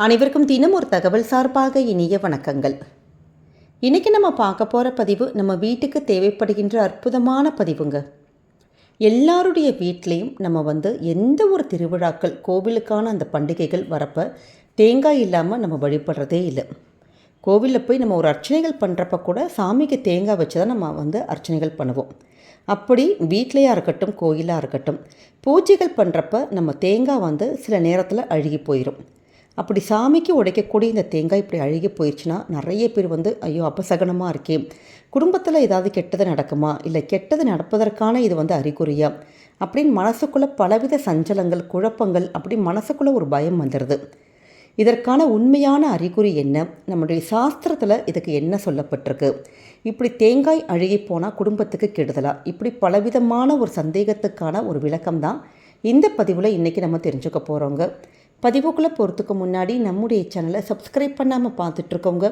அனைவருக்கும் தினம் ஒரு தகவல் சார்பாக இனிய வணக்கங்கள். இன்றைக்கி நம்ம பார்க்க போகிற பதிவு நம்ம வீட்டுக்கு தேவைப்படுகின்ற அற்புதமான பதிவுங்க. எல்லாருடைய வீட்லேயும் நம்ம எந்த ஒரு திருவிழாக்கள் கோவிலுக்கான அந்த பண்டிகைகள் வரப்போ தேங்காய் இல்லாமல் நம்ம வழிபடுறதே இல்லை. கோவிலில் போய் நம்ம ஒரு அர்ச்சனைகள் பண்ணுறப்ப கூட சாமிக்கு தேங்காய் வச்சு தான் நம்ம அர்ச்சனைகள் பண்ணுவோம். அப்படி வீட்லையாக இருக்கட்டும் கோயிலாக இருக்கட்டும் பூஜைகள் பண்ணுறப்ப நம்ம தேங்காய் சில நேரத்தில் அழுகி போயிடும். அப்படி சாமிக்கு உடைக்கக்கூடிய இந்த தேங்காய் இப்படி அழுகி போயிடுச்சுன்னா நிறைய பேர் ஐயோ அபசகனமாக இருக்கே, குடும்பத்தில் ஏதாவது கெட்டது நடக்குமா, இல்லை கெட்டது நடப்பதற்கான இது அறிகுறியா அப்படின்னு மனசுக்குள்ளே பலவித சஞ்சலங்கள் குழப்பங்கள் அப்படி மனசுக்குள்ளே ஒரு பயம் வந்துடுது. இதற்கான உண்மையான அறிகுறி என்ன, நம்முடைய சாஸ்திரத்தில் இதுக்கு என்ன சொல்லப்பட்டிருக்கு, இப்படி தேங்காய் அழுகி போனால் குடும்பத்துக்கு கெடுதலா, இப்படி பலவிதமான ஒரு சந்தேகத்துக்கான ஒரு விளக்கம் தான் இந்த பதிவில் இன்றைக்கி நம்ம தெரிஞ்சுக்க போகிறோங்க. பதிவுக்குள்ளே போகிறதுக்கு முன்னாடி நம்முடைய சேனலை சப்ஸ்கிரைப் பண்ணாமல் பார்த்துட்ருக்கோங்க,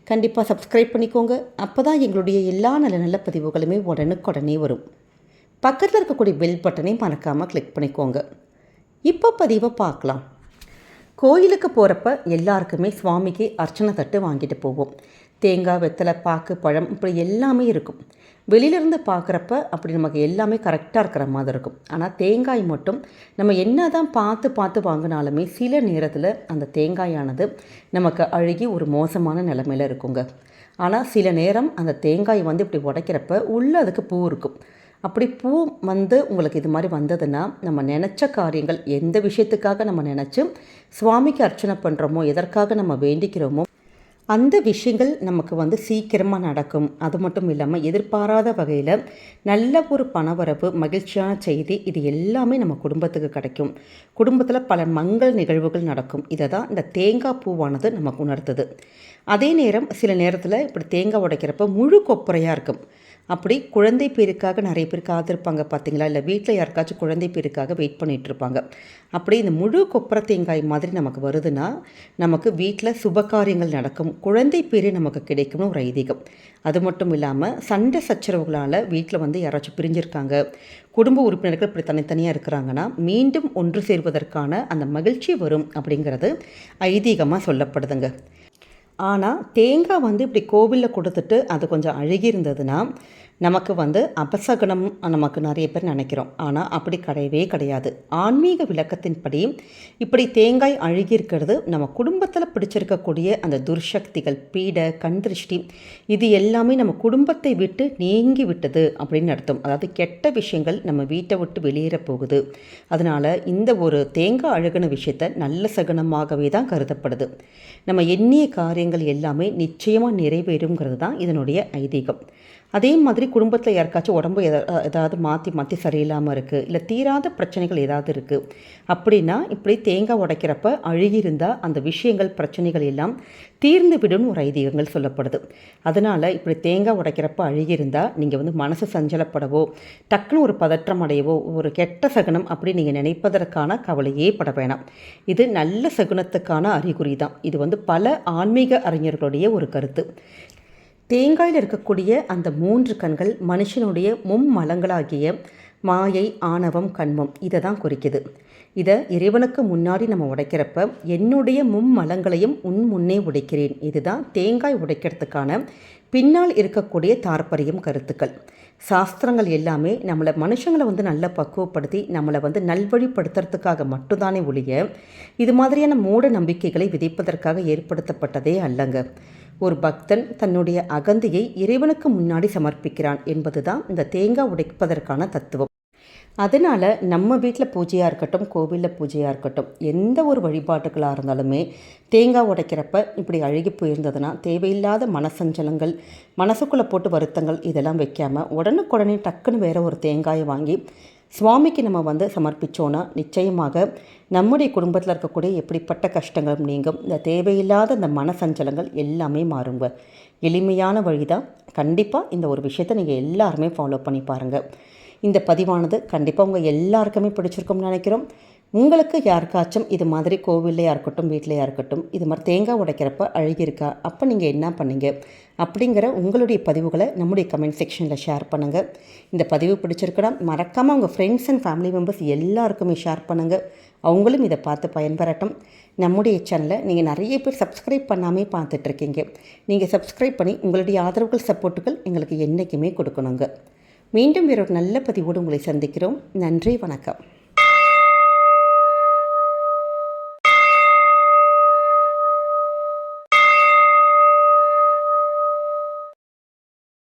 கண்டிப்பாக சப்ஸ்கிரைப் பண்ணிக்கோங்க. அப்போ தான் எங்களுடைய எல்லா நல்ல நல்ல பதிவுகளுமே உடனுக்குடனே வரும். பக்கத்தில் இருக்கக்கூடிய பெல் பட்டனை மறக்காமல் கிளிக் பண்ணிக்கோங்க. இப்போ பதிவை பார்க்கலாம். கோயிலுக்கு போகிறப்ப எல்லாருக்குமே சுவாமிக்கு அர்ச்சனை தட்டு வாங்கிட்டு போவோம். தேங்காய், வெத்தலை, பாக்கு, பழம் இப்படி எல்லாமே இருக்கும். வெளியிலேருந்து பார்க்குறப்ப அப்படி நமக்கு எல்லாமே கரெக்டாக இருக்கிற மாதிரி இருக்கும். ஆனால் தேங்காய் மட்டும் நம்ம என்ன தான் பார்த்து பார்த்து வாங்கினாலுமே சில நேரத்தில் அந்த தேங்காயானது நமக்கு அழுகி ஒரு மோசமான நிலைமையில் இருக்குங்க. ஆனால் சில நேரம் அந்த தேங்காய் இப்படி உடைக்கிறப்ப உள்ளே அதுக்கு பூ இருக்கும். அப்படி பூ உங்களுக்கு இது மாதிரி வந்ததுன்னா நம்ம நினச்ச காரியங்கள் எந்த விஷயத்துக்காக நம்ம நினச்சி சுவாமிக்கு அர்ச்சனை பண்ணுறோமோ, எதற்காக நம்ம வேண்டிக்கிறோமோ அந்த விஷயங்கள் நமக்கு சீக்கிரமாக நடக்கும். அது மட்டும் இல்லாமல் எதிர்பாராத வகையில் நல்ல ஒரு பணவரவு, மகிழ்ச்சியான செய்தி இது எல்லாமே நம்ம குடும்பத்துக்கு கிடைக்கும். குடும்பத்தில் பல மங்கள் நிகழ்வுகள் நடக்கும். இதை தான் இந்த தேங்காய் பூவானது நமக்கு உணர்த்துது. அதே நேரம் சில நேரத்தில் இப்படி தேங்காய் உடைக்கிறப்ப முழு கொப்பரையாக இருக்கும். அப்படி குழந்தை பேருக்காக நிறைய பேர் காத்திருப்பாங்க பார்த்தீங்களா, இல்லை வீட்டில் யாருக்காச்சும் குழந்தை பேருக்காக வெயிட் பண்ணிகிட்ருப்பாங்க. அப்படி இந்த முழு கொப்பரை தேங்காய் மாதிரி நமக்கு வருதுன்னா நமக்கு வீட்டில் சுபகாரியங்கள் நடக்கும், குழந்தை பேர் நமக்கு கிடைக்கும்னு ஒரு ஐதீகம். அது மட்டும் இல்லாமல் சண்டை சச்சரவுகளால் வீட்டில் யாராச்சும் பிரிஞ்சிருக்காங்க, குடும்ப உறுப்பினர்கள் இப்படி தனித்தனியாக இருக்கிறாங்கன்னா மீண்டும் ஒன்று சேர்வதற்கான அந்த மகிழ்ச்சி வரும் அப்படிங்கிறது ஐதீகமாக சொல்லப்படுதுங்க. ஆனால் தேங்காய் இப்படி கோவிலில் கொடுத்துட்டு அது கொஞ்சம் அழுகி இருந்ததுன்னா நமக்கு அபசகனம் நமக்கு நிறைய பேர் நினைக்கிறோம். ஆனால் அப்படி கிடையவே கிடையாது. ஆன்மீக விளக்கத்தின்படி இப்படி தேங்காய் அழுகி இருக்கிறது நம்ம குடும்பத்தில் பிடிச்சிருக்கக்கூடிய அந்த துர்சக்திகள், பீடை, கண் திருஷ்டி இது எல்லாமே நம்ம குடும்பத்தை விட்டு நீங்கி விட்டது அப்படின்னு அர்த்தம். அதாவது கெட்ட விஷயங்கள் நம்ம வீட்டை விட்டு வெளியேற போகுது. அதனால் இந்த ஒரு தேங்காய் அழுகின விஷயத்தை நல்ல சகுனமாகவே தான் கருதப்படுது. நம்ம எண்ணிய காரியங்கள் எல்லாமே நிச்சயமாக நிறைவேறுங்கிறது தான் இதனுடைய ஐதீகம். அதே மாதிரி குடும்பத்தில் யாருக்காச்சும் உடம்பு ஏதாவது மாற்றி மாற்றி சரியில்லாமல் இருக்குது, இல்லை தீராத பிரச்சனைகள் ஏதாவது இருக்குது அப்படின்னா இப்படி தேங்காய் உடைக்கிறப்ப அழுகியிருந்தால் அந்த விஷயங்கள் பிரச்சனைகள் எல்லாம் தீர்ந்து விடும் ஒரு ஐதீகங்கள் சொல்லப்படுது. அதனால் இப்படி தேங்காய் உடைக்கிறப்ப அழுகியிருந்தால் நீங்கள் மனசு சஞ்சலப்படவோ, டக்குன்னு ஒரு பதற்றம் அடையவோ, ஒரு கெட்ட சகுனம் அப்படி நீங்கள் நினைப்பதற்கான கவலையே பட வேணாம். இது நல்ல சகுனத்துக்கான அறிகுறி தான். இது பல ஆன்மீக அறிஞர்களுடைய ஒரு கருத்து. தேங்காயில் இருக்கக்கூடிய அந்த 3 கண்கள் மனுஷனுடைய மும்மலங்களாகிய மாயை, ஆணவம், கண்மம் இதை தான் குறிக்குது. இதை இறைவனுக்கு முன்னாடி நம்ம உடைக்கிறப்ப என்னுடைய மும்மலங்களையும் உன் முன்னே உடைக்கிறேன். இதுதான் தேங்காய் உடைக்கிறதுக்கான பின்னால் இருக்கக்கூடிய தாற்பயம் கருத்துக்கள். சாஸ்திரங்கள் எல்லாமே நம்மளை மனுஷங்களை நல்லா பக்குவப்படுத்தி நம்மளை நல்வழிப்படுத்துறதுக்காக மட்டும்தானே ஒழிய இது மாதிரியான மூட நம்பிக்கைகளை விதைப்பதற்காக ஏற்படுத்தப்பட்டதே அல்லங்க. ஒரு பக்தன் தன்னுடைய அகந்தையை இறைவனுக்கு முன்னாடி சமர்ப்பிக்கிறான் என்பது தான் இந்த தேங்காய் உடைப்பதற்கான தத்துவம். அதனால் நம்ம வீட்டில் பூஜையாக இருக்கட்டும், கோவிலில் பூஜையாக இருக்கட்டும், எந்த ஒரு வழிபாட்டுகளாக இருந்தாலுமே தேங்காய் உடைக்கிறப்ப இப்படி அழுகி போயிருந்ததுன்னா தேவையில்லாத மனசஞ்சலங்கள், மனசுக்குள்ளே போட்டு வருத்தங்கள் இதெல்லாம் வைக்காமல் உடனுக்குடனே டக்குன்னு வேறு ஒரு தேங்காயை வாங்கி சுவாமிக்கு நம்ம சமர்ப்பித்தோன்னா நிச்சயமாக நம்முடைய குடும்பத்தில் இருக்கக்கூடிய எப்படிப்பட்ட கஷ்டங்களும் நீங்கும். இந்த தேவையில்லாத இந்த மனசஞ்சலங்கள் எல்லாமே மாறுங்க. எளிமையான வழி தான். கண்டிப்பாக இந்த ஒரு விஷயத்தை நீங்கள் எல்லாருமே ஃபாலோ பண்ணி பாருங்கள். இந்த பதிவானது கண்டிப்பாக உங்கள் எல்லாருக்குமே பிடிச்சிருக்கும்னு நினைக்கிறோம். உங்களுக்கு யாருக்காச்சும் இது மாதிரி கோவில்லையா இருக்கட்டும், வீட்டிலையா இருக்கட்டும், இது மாதிரி தேங்காய் உடைக்கிறப்ப அழுகியிருக்கா, அப்போ நீங்கள் என்ன பண்ணீங்க அப்படிங்கிற உங்களுடைய பதிவுகளை நம்முடைய கமெண்ட் செக்ஷனில் ஷேர் பண்ணுங்கள். இந்த பதிவு பிடிச்சிருக்குன்னா மறக்காமல் உங்கள் ஃப்ரெண்ட்ஸ் அண்ட் ஃபேமிலி மெம்பர்ஸ் எல்லாருக்குமே ஷேர் பண்ணுங்கள். அவங்களும் இதை பார்த்து பயன்பெறட்டும். நம்முடைய சேனலை நீங்கள் நிறைய பேர் சப்ஸ்கிரைப் பண்ணாமே பார்த்துட்ருக்கீங்க. நீங்கள் சப்ஸ்கிரைப் பண்ணி உங்களுடைய ஆதரவுகள், சப்போர்ட்டுகள் எங்களுக்கு என்றைக்குமே கொடுக்கணுங்க. மீண்டும் வேறொரு நல்ல பதிவோடு உங்களை சந்திக்கிறோம். நன்றி, வணக்கம்.